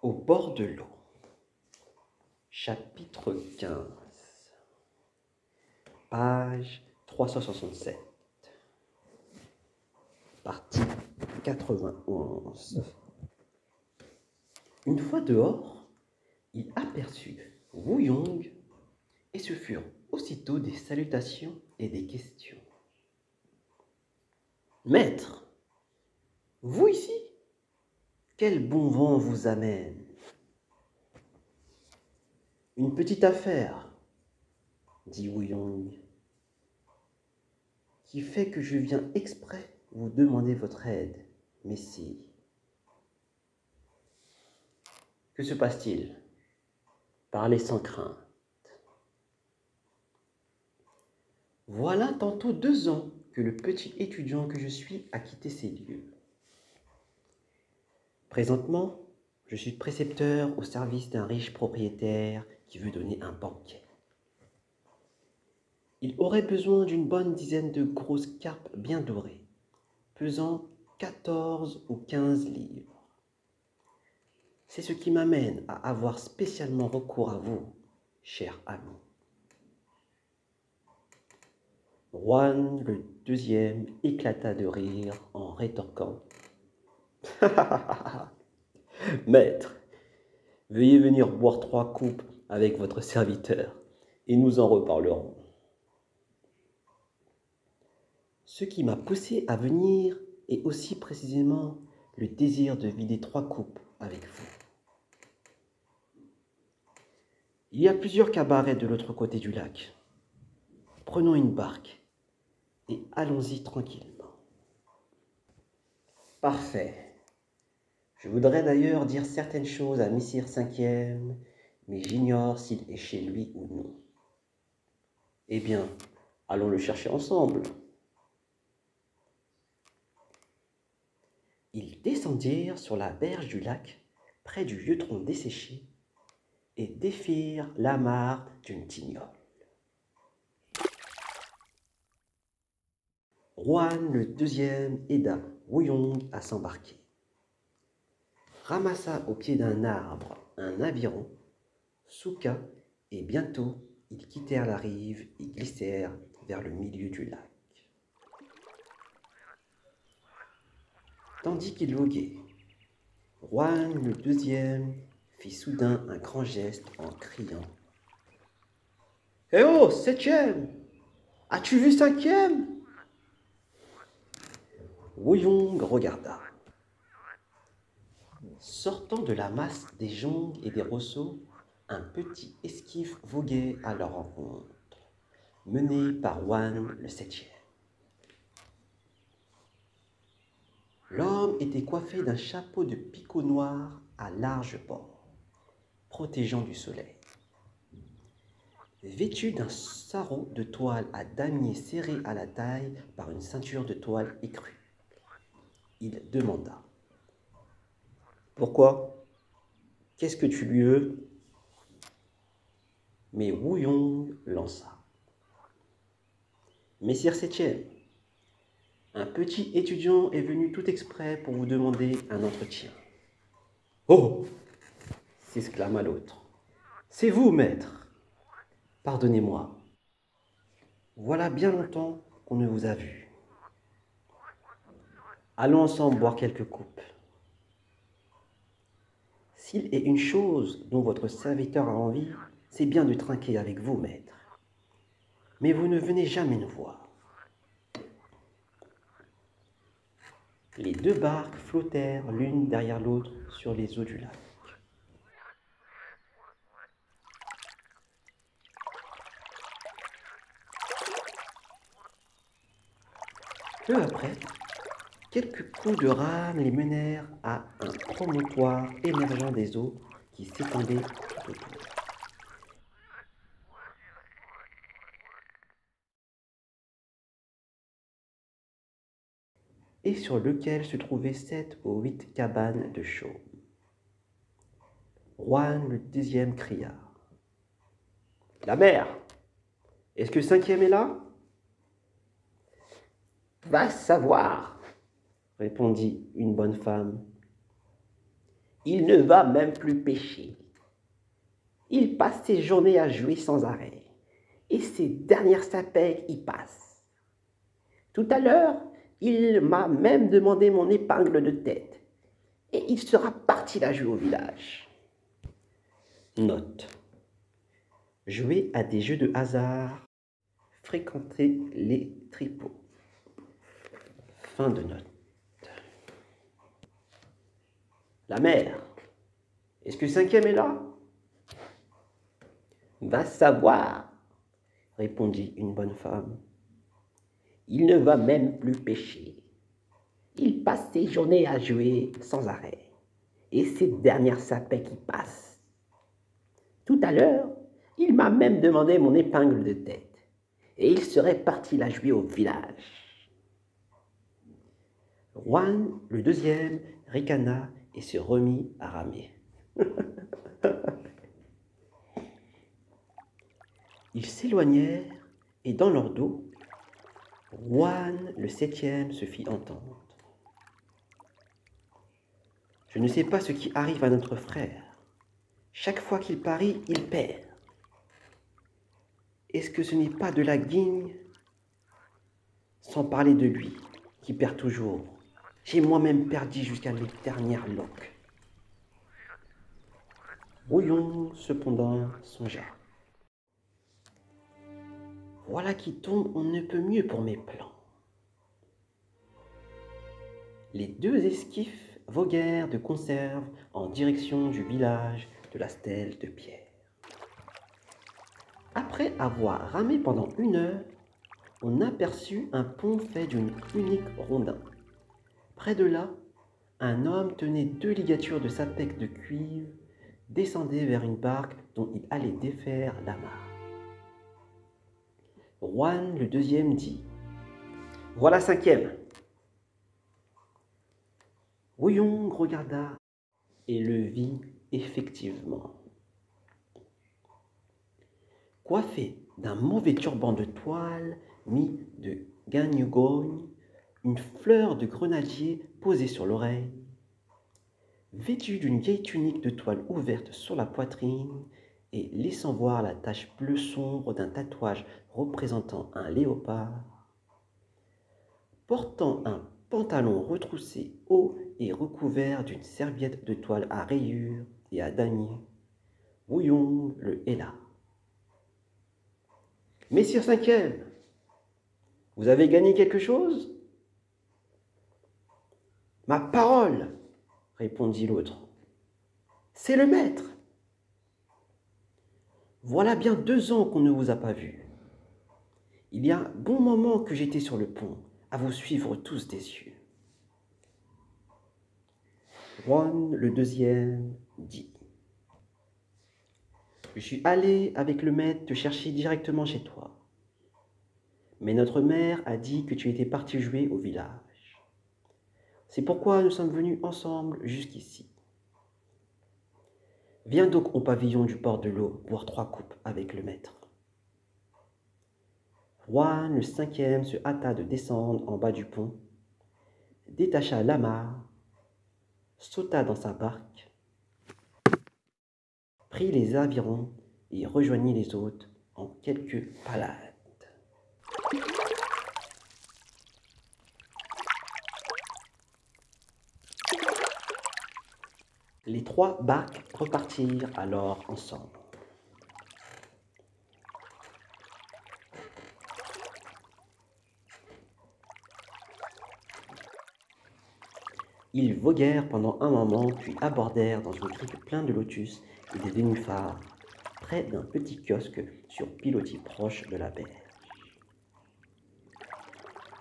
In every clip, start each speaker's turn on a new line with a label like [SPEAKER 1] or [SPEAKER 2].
[SPEAKER 1] Au bord de l'eau. Chapitre 15. Page 367. Partie 91. Une fois dehors, il aperçut Wu Yong et ce furent aussitôt des salutations et des questions. « Maître, vous ici? Quel bon vent vous amène? » ?»« Une petite affaire, dit Wu Yong, qui fait que je viens exprès vous demander votre aide, messire. Que se passe-t-il? Parlez sans crainte. Voilà tantôt 2 ans que le petit étudiant que je suis a quitté ces lieux. Présentement, je suis précepteur au service d'un riche propriétaire qui veut donner un banquet. Il aurait besoin d'une bonne dizaine de grosses carpes bien dorées, pesant 14 ou 15 livres. C'est ce qui m'amène à avoir spécialement recours à vous, cher ami. Juan le deuxième éclata de rire en rétorquant. « Maître, veuillez venir boire 3 coupes avec votre serviteur, et nous en reparlerons. » Ce qui m'a poussé à venir est aussi précisément le désir de vider 3 coupes avec vous. Il y a plusieurs cabarets de l'autre côté du lac. Prenons une barque et allons-y tranquillement. Parfait. Je voudrais d'ailleurs dire certaines choses à Messire Cinquième, mais j'ignore s'il est chez lui ou non. Eh bien, allons le chercher ensemble. Ils descendirent sur la berge du lac, près du vieux tronc desséché, et défirent l'amarre d'une tignole. Juan le deuxième aida Wu Yong à s'embarquer, ramassa au pied d'un arbre un aviron, souqua, et bientôt ils quittèrent la rive et glissèrent vers le milieu du lac. Tandis qu'ils voguaient, Juan le deuxième fit soudain un grand geste en criant. « Eh oh, septième! As-tu vu cinquième ?» Wu Yong regarda. Sortant de la masse des joncs et des rosseaux, un petit esquif voguait à leur rencontre, mené par Juan le septième. L'homme était coiffé d'un chapeau de picot noir à large bord, protégeant du soleil. Vêtu d'un sarrau de toile à damier serré à la taille par une ceinture de toile écrue, il demanda. « Pourquoi? Qu'est-ce que tu lui veux ?» Mais Wu Yong lança. « Messire Septième, un petit étudiant est venu tout exprès pour vous demander un entretien. »« Oh !» s'exclama l'autre. « C'est vous, maître. Pardonnez-moi. Voilà bien longtemps qu'on ne vous a vu. Allons ensemble boire quelques coupes. S'il est une chose dont votre serviteur a envie, c'est bien de trinquer avec vous, maître. Mais vous ne venez jamais nous voir. » Les 2 barques flottèrent l'une derrière l'autre sur les eaux du lac. Peu après, quelques coups de rame les menèrent à un promontoire émergeant des eaux qui s'étendaient tout autour. Et sur lequel se trouvaient 7 ou 8 cabanes de chaume. Juan le deuxième cria. « La mer! Est-ce que cinquième est là? » « Va savoir, » répondit une bonne femme. Il ne va même plus pêcher. Il passe ses journées à jouer sans arrêt. Et ses dernières sapèques y passent. Tout à l'heure, il m'a même demandé mon épingle de tête. Et il sera parti la jouer au village. Note. Jouer à des jeux de hasard. Fréquenter les tripots. Fin de note. La mère. Est-ce que le cinquième est là? Va savoir, répondit une bonne femme. Il ne va même plus pêcher. Il passe ses journées à jouer sans arrêt. Et ses dernières sapèques qui passent. Tout à l'heure, il m'a même demandé mon épingle de tête. Et il serait parti la jouer au village. Juan, le deuxième, ricana et se remit à ramer. Ils s'éloignèrent et dans leur dos, Juan, le septième, se fit entendre. Je ne sais pas ce qui arrive à notre frère. Chaque fois qu'il parie, il perd. Est-ce que ce n'est pas de la guigne? Sans parler de lui, qui perd toujours. J'ai moi-même perdu jusqu'à mes dernières loques. Brouillon, cependant, songea. Voilà qui tombe, on ne peut mieux pour mes plans. Les deux esquifs voguèrent de conserve en direction du village de la stèle de pierre. Après avoir ramé pendant 1 heure, on aperçut un pont fait d'une unique rondin. Près de là, un homme tenait 2 ligatures de sapèques de cuivre, descendait vers une barque dont il allait défaire l'amarre. Juan, le deuxième, dit « Voilà cinquième !» Rouillon regarda et le vit effectivement. Coiffé d'un mauvais turban de toile mis de gagne-gogne, une fleur de grenadier posée sur l'oreille, vêtu d'une vieille tunique de toile ouverte sur la poitrine et laissant voir la tache bleue sombre d'un tatouage représentant un léopard, portant un pantalon retroussé haut et recouvert d'une serviette de toile à rayures et à damier, Rouillon le héla. « Messire cinquième, vous avez gagné quelque chose ?»« Ma parole, répondit l'autre. C'est le maître. Voilà bien 2 ans qu'on ne vous a pas vu. Il y a un bon moment que j'étais sur le pont, à vous suivre tous des yeux. Juan, le deuxième, dit. Je suis allé avec le maître te chercher directement chez toi. Mais notre mère a dit que tu étais parti jouer au village. C'est pourquoi nous sommes venus ensemble jusqu'ici. Viens donc au pavillon du port de l'eau boire 3 coupes avec le maître. Juan, le cinquième, se hâta de descendre en bas du pont, détacha l'amarre, sauta dans sa barque, prit les avirons et rejoignit les autres en quelques palades. Les 3 barques repartirent alors ensemble. Ils voguèrent pendant un moment, puis abordèrent dans une crique pleine de lotus et de nénuphars, près d'un petit kiosque sur pilotis proche de la berge.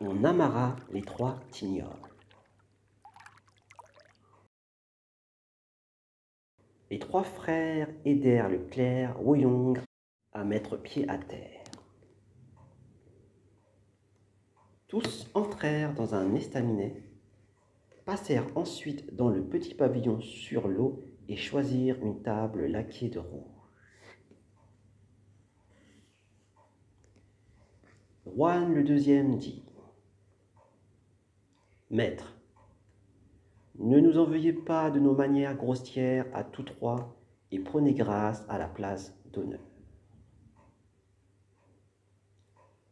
[SPEAKER 1] On amarra les 3 tignoles. Les 3 frères aidèrent le clerc Woyong à mettre pied à terre. Tous entrèrent dans un estaminet, passèrent ensuite dans le petit pavillon sur l'eau et choisirent une table laquée de rouge. Juan le deuxième dit : « Maître, Ne nous en veuillez pas de nos manières grossières à tous trois et prenez grâce à la place d'honneur.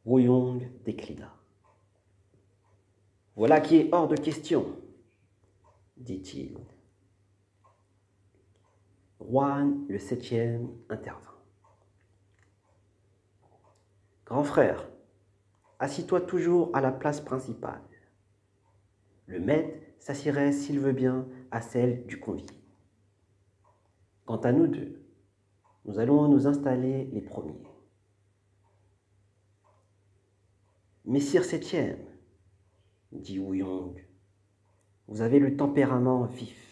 [SPEAKER 1] Wuyong déclina. Voilà qui est hors de question, dit-il. Huan le septième intervint. Grand frère, assis-toi toujours à la place principale. Le maître s'assirait, s'il veut bien, à celle du convive. Quant à nous deux, nous allons nous installer les premiers. Messire septième, dit Wuyong, vous avez le tempérament vif.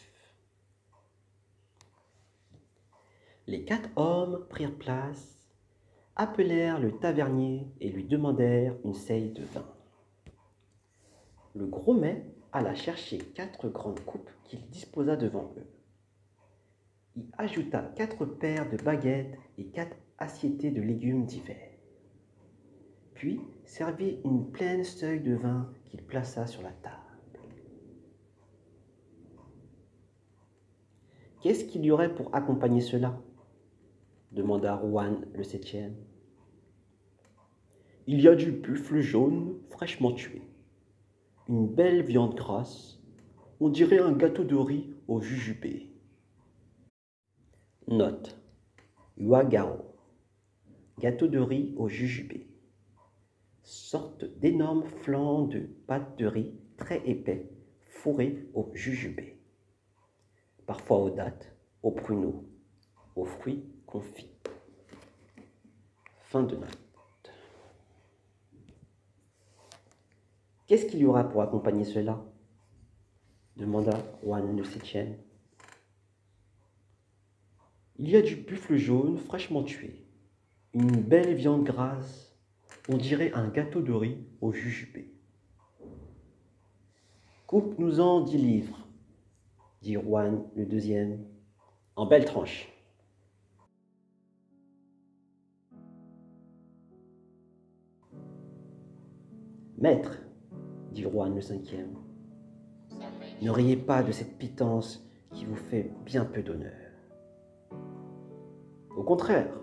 [SPEAKER 1] Les 4 hommes prirent place, appelèrent le tavernier et lui demandèrent une seille de vin. Le gros mets alla chercher 4 grandes coupes qu'il disposa devant eux. Il ajouta 4 paires de baguettes et 4 assiettées de légumes divers. Puis servit une pleine seuille de vin qu'il plaça sur la table. Qu'est-ce qu'il y aurait pour accompagner cela? Demanda Huan le septième. Il y a du buffle jaune fraîchement tué, une belle viande grasse, on dirait un gâteau de riz au jujubé. Note: Yuagao, gâteau de riz au jujubé, sorte d'énormes flancs de pâte de riz très épais fourrés au jujubé, parfois aux dattes, aux pruneaux, aux fruits confits. Fin de note. Qu'est-ce qu'il y aura pour accompagner cela? Demanda Huan le septième. Il y a du buffle jaune fraîchement tué, une belle viande grasse, on dirait un gâteau de riz au jujubé. Coupe-nous-en 10 livres, dit Huan le deuxième, en belles tranches. Maître, dit Huan le cinquième, ne riez pas de cette pitance qui vous fait bien peu d'honneur. Au contraire,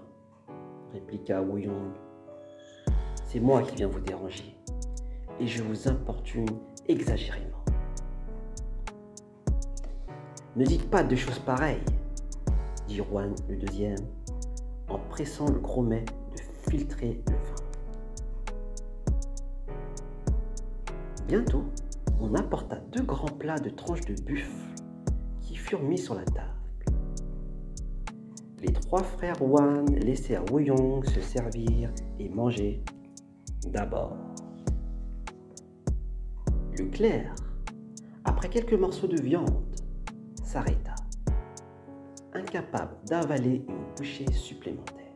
[SPEAKER 1] répliqua Wuyong, c'est moi qui viens vous déranger, et je vous importune exagérément. Ne dites pas de choses pareilles, dit Huan le deuxième, en pressant le gros mets de filtrer le vin. Bientôt, on apporta 2 grands plats de tranches de buffle qui furent mis sur la table. Les 3 frères Huan laissèrent Wuyong se servir et manger d'abord. Le clerc, après quelques morceaux de viande, s'arrêta, incapable d'avaler une bouchée supplémentaire.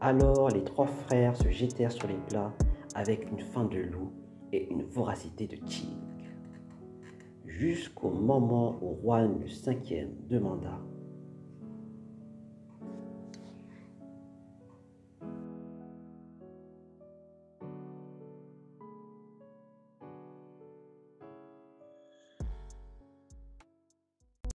[SPEAKER 1] Alors les 3 frères se jetèrent sur les plats avec une faim de loup et une voracité de tigre, jusqu'au moment où Huan le cinquième demanda: